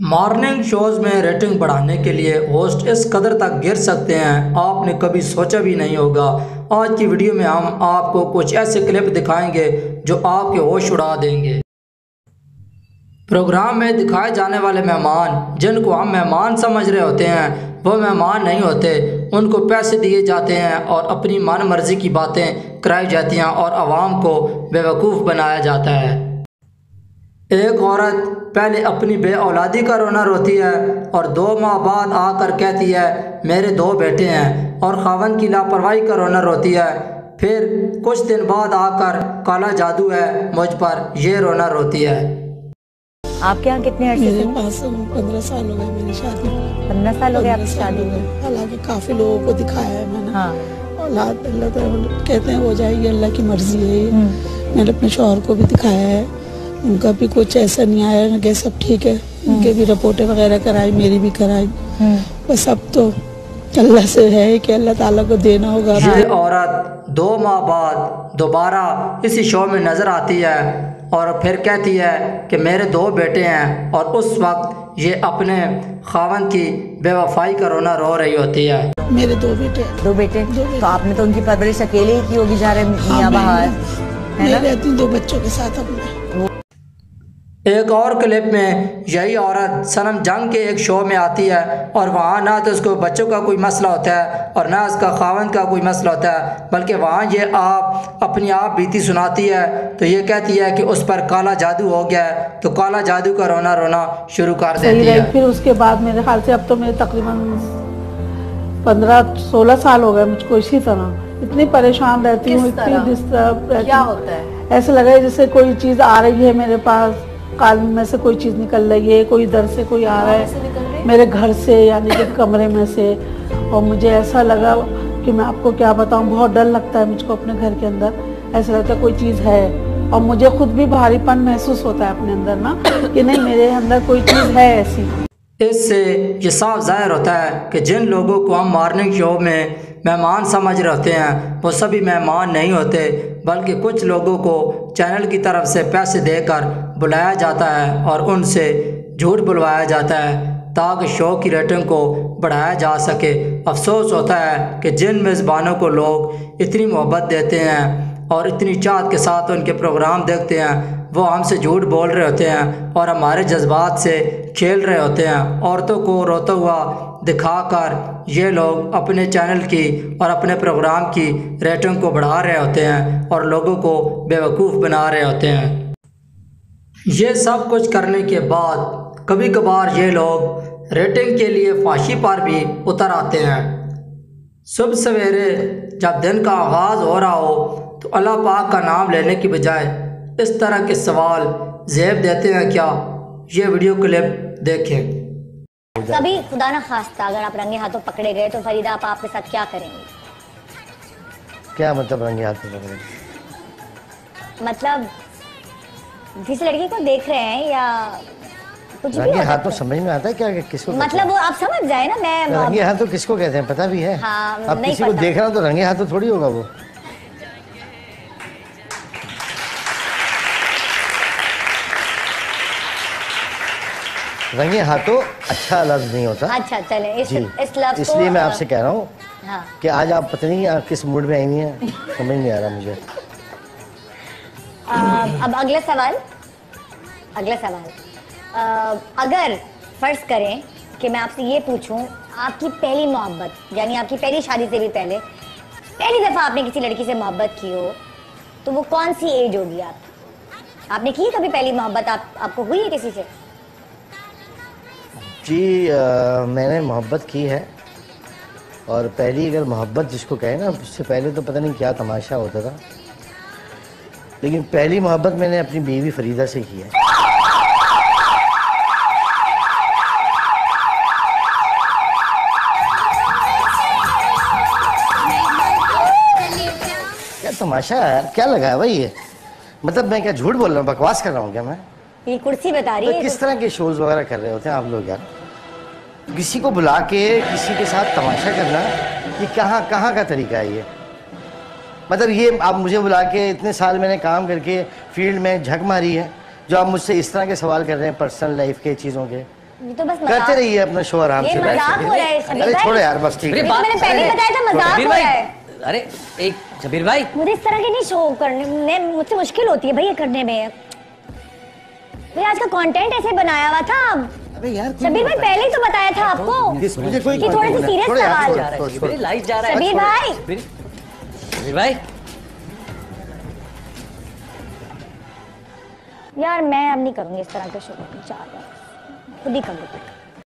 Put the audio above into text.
Morning shows में rating बढ़ाने के लिए होस्ट इस कदर तक गिर सकते हैं आपने कभी सोचा भी नहीं होगा। आज की वीडियो में हम आपको कुछ ऐसे क्लिप दिखाएंगे जो आपके होश उड़ा देंगे। प्रोग्राम में दिखाए जाने वाले मेहमान जिनको हम मेहमान समझ रहे होते हैं वो मेहमान नहीं होते, उनको पैसे दिए जाते हैं और अपनी मन मर्जी की बातें कराई जाती हैं और आवाम को बेवकूफ़ बनाया जाता है। एक औरत पहले अपनी बे औलादी का रोना रोती है और 2 माह बाद आकर कहती है मेरे 2 बेटे हैं, और खावन की लापरवाही का रोना रोती है। फिर कुछ दिन बाद आकर काला जादू है मुझ पर ये रोना रोती है। आपके यहाँ कितने अर्से मेरे पास 15 साल हो गए मेरी शादी में। 15 साल हो गए आपकी शादी में? हालांकि काफी लोगों को दिखाया है मैंने। हाँ। औलाद अल्लाह कहते हैं हो जाएगी, अल्लाह की मर्जी है। मैंने अपने शौहर को भी दिखाया है, उनका भी कुछ ऐसा नहीं आया, उनके सब ठीक है। उनके भी रिपोर्टें वगैरह कराई, मेरी भी कराई। बस अब तो अल्लाह से है कि अल्लाह ताला को देना होगा। ये औरत 2 माह बाद दोबारा इसी शो में नजर आती है और फिर कहती है कि मेरे 2 बेटे हैं, और उस वक्त ये अपने खावन की बेवफाई का रोना रो रही होती है। मेरे 2 बेटे। 2 बेटे? तो आपने तो उनकी परवरिश अकेले ही की होगी जा रहे मियां बाहर, है ना? मैं रहती हूँ 2 बच्चों के साथ अपने। एक और क्लिप में यही औरत सनम जंग के एक शो में आती है और वहाँ ना तो उसको बच्चों का कोई मसला होता है और ना उसका खावन का कोई मसला होता है, बल्कि वहाँ ये आप अपनी आप बीती सुनाती है तो ये कहती है कि उस पर काला जादू हो गया है, तो काला जादू का रोना रोना शुरू कर देती है। फिर उसके बाद मेरे ख्याल से अब तो मेरे तकरीबन 15-16 साल हो गए मुझको इसी तरह। इतनी परेशान रहती हूँ, इतनी डिस्टर्ब रहती। क्या होता है? ऐसा लगा जैसे कोई चीज़ आ रही है मेरे पास, कान में से कोई चीज़ निकल रही है, कोई इधर से कोई आ रहा है मेरे घर से, यानी कि कमरे में से। और मुझे ऐसा लगा कि मैं आपको क्या बताऊं, बहुत डर लगता है मुझको अपने घर के अंदर। ऐसा लगता है कोई चीज़ है, और मुझे खुद भी भारीपन महसूस होता है अपने अंदर ना कि नहीं मेरे अंदर कोई चीज़ है ऐसी। इससे ये साफ जाहिर होता है कि जिन लोगों को हम मॉर्निंग शो में मेहमान समझ रहे होते हैं वो सभी मेहमान नहीं होते, बल्कि कुछ लोगों को चैनल की तरफ से पैसे देकर बुलाया जाता है और उनसे झूठ बुलवाया जाता है ताकि शो की रेटिंग को बढ़ाया जा सके। अफसोस होता है कि जिन मेज़बानों को लोग इतनी मोहब्बत देते हैं और इतनी चाहत के साथ उनके प्रोग्राम देखते हैं वो हमसे झूठ बोल रहे होते हैं और हमारे जज्बात से खेल रहे होते हैं। औरतों को रोता हुआ दिखाकर ये लोग अपने चैनल की और अपने प्रोग्राम की रेटिंग को बढ़ा रहे होते हैं और लोगों को बेवकूफ़ बना रहे होते हैं। ये सब कुछ करने के बाद कभी कभार ये लोग रेटिंग के लिए फांसी पर भी उतर आते हैं। सुबह सवेरे जब दिन का आगाज़ हो रहा हो तो अल्लाह पाक का नाम लेने की बजाय इस तरह के सवाल ज़ेब देते हैं क्या? ये वीडियो क्लिप देखें। कभी खुदा ना खास्ता अगर आप रंगे हाथों पकड़े गए तो फरीदा आप आपके साथ क्या करेंगे? क्या मतलब रंगे हाथों पकड़े? मतलब किसी लड़की को देख रहे हैं या कुछ भी रंगे हाथों समझ में आता है क्या किसको? मतलब वो आप समझ जाए ना। मैं रंगे हाथों किसको कहते हैं पता भी है? हाँ, अब किसी को देख रहा हूँ तो रंगे हाथों थोड़ी होगा वो। रंगे हाथों अच्छा लफ्ज नहीं होता। अच्छा चले इस लफ्ज को इसलिए मैं आपसे कह रहा हूँ हाँ। कि आज आप पता नहीं किस मूड में आई नहीं है, समझ नहीं आ रहा मुझे। अब अगला सवाल अगर फर्ज करें कि मैं आपसे ये पूछूं आपकी पहली मोहब्बत यानी आपकी पहली शादी से भी पहले पहली दफा आपने किसी लड़की से मोहब्बत की हो तो वो कौन सी एज होगी? आपने की कभी पहली मोहब्बत? आपको हुई है किसी से? जी मैंने मोहब्बत की है, और पहली अगर मोहब्बत जिसको कहे ना, उससे पहले तो पता नहीं क्या तमाशा होता था, लेकिन पहली मोहब्बत मैंने अपनी बीवी फरीदा से की है। क्या तमाशा है यार, क्या लगा है भाई ये? मतलब मैं क्या झूठ बोल रहा हूँ, बकवास कर रहा हूँ क्या मैं? ये कुर्सी बता रही है। तो किस तरह के शोज वगैरह कर रहे होते हैं आप लोग यार? किसी को बुला के किसी के साथ तमाशा करना, ये कहाँ का तरीका है ये? मतलब ये आप मुझे बुला के, इतने साल मैंने काम करके फील्ड में झक मारी है, जो आप मुझसे इस तरह के सवाल कर रहे हैं पर्सनल लाइफ के चीज़ों के, ये तो बस करते मजाक, रहिए अपना शो आराम ये से बैठ मजाक के। हो रहा है शबीर अरे भाई। छोड़ो यार बस ठीक ये है। तो मैंने पहले ही बताया था मजाक शबीर हो भाई, रहा है। अरे एक शबीर भाई, मुझे इस तरह के नहीं शो करने में मुझसे मुश्किल होती है भाई ये करने में। भाई आज का कंटेंट ऐसे बनाया हुआ था। अबे यार शबीर भाई पहले ही तो बताया था आपको मुझे कोई कि थोड़े से सीरियस छोड़ो यार, सवाल। छोड़ो, जा रहा है छोड़ो, शबीर, लाइव जा रहा है शबीर भाई शबीर भाई। यार मैं अब नहीं करूंगी इस तरह के शो, खुद ही कर लूँ।